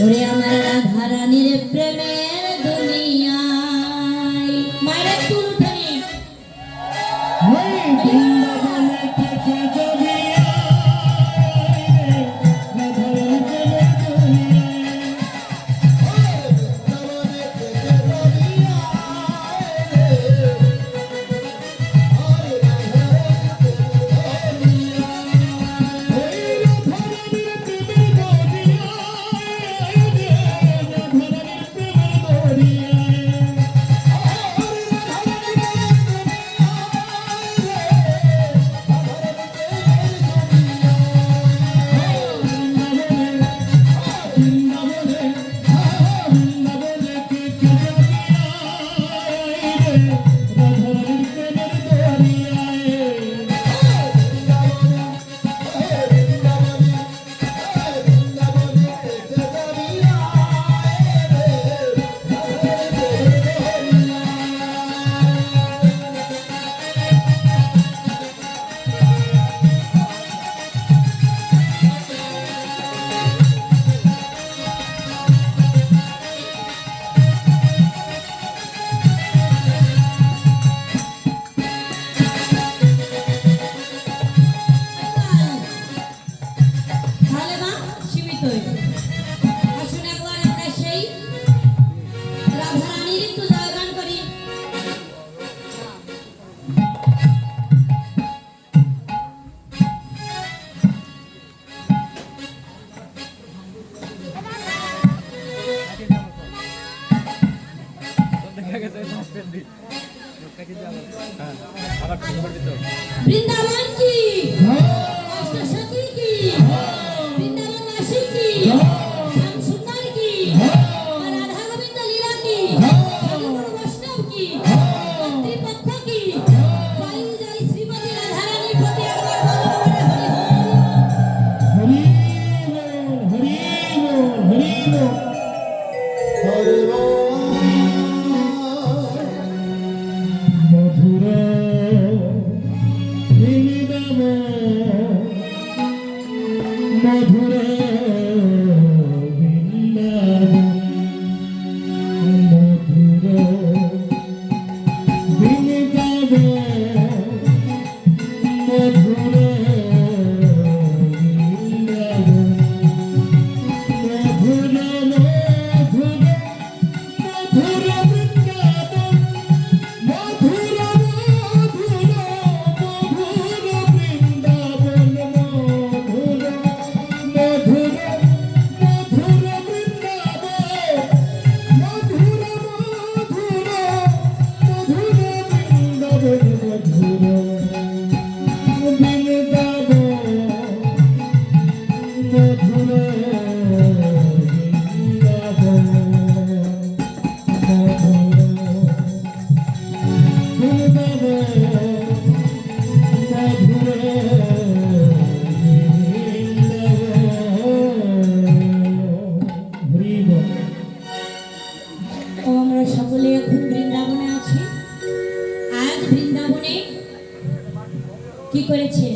ওরে আমার রাধা রানীর প্রেমের দুনিয়ায় মায়ের তুল উঠানি বৃন্দাবনে থেকে যদি বৃন্দাবন কি অষ্টসখী কি বৃন্দাবনবাসী কি শ্যাম সুন্দর কি রাধা গোবিন্দ লীলা কি গুরু বৈষ্ণব কি কর্তৃপক্ষ কি বায়ু জয় শ্রীমতী রাধা রানীর প্রতি একবার হরি হরি হরি হরি মধুরা মধুরা সকলে এখন বৃন্দাবনে আছি। আজ বৃন্দাবনে কি করেছে?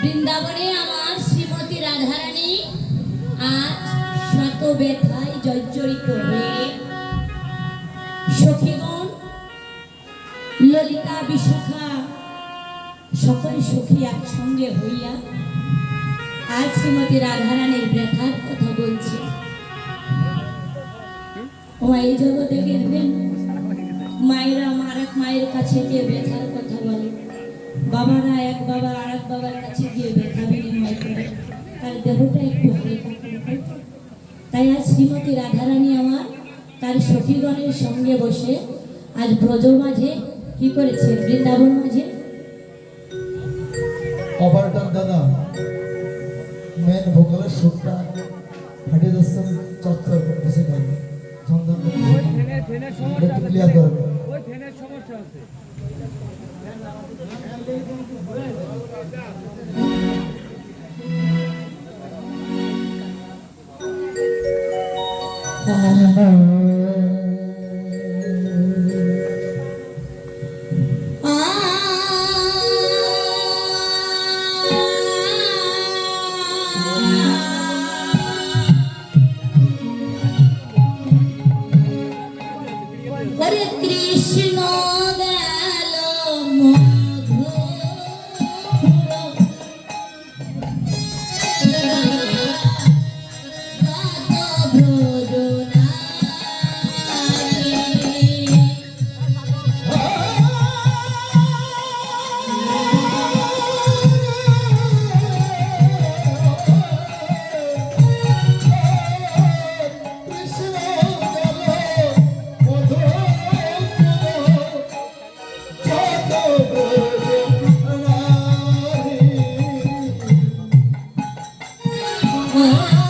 বৃন্দাবনে আমার শ্রীমতী রাধারানী আজ শত ব্যথায় জর্জরিত হয়ে সখীগণ ললিতা বিশাখা সকল সখী একসঙ্গে হইয়া আজ শ্রীমতী রাধারানীর ব্যথার কথা বলছে। এই জগতে দেখবেন মায়েরা আর এক মায়ের কাছে গিয়ে ব্যথার কথা বলে, বাবারা এক বাবা আর এক বাবার কাছে গিয়ে ব্যথা বিনিময় করে, তার দেহটা একটু হালকা করে। তাই আজ শ্রীমতী রাধারানী আমার তার সখীগণের সঙ্গে বসে আজ ব্রজ মাঝে কি করেছে? বৃন্দাবন মাঝে অপারেটর দাদা মেন ভোকালের সুরটা ফাটিয়ে যাচ্ছে, চর্চা করতেছে গান সন্ধান ক্লিয়ার করবে। ওই ফ্যানের সমস্যা আছে। হ্যাঁ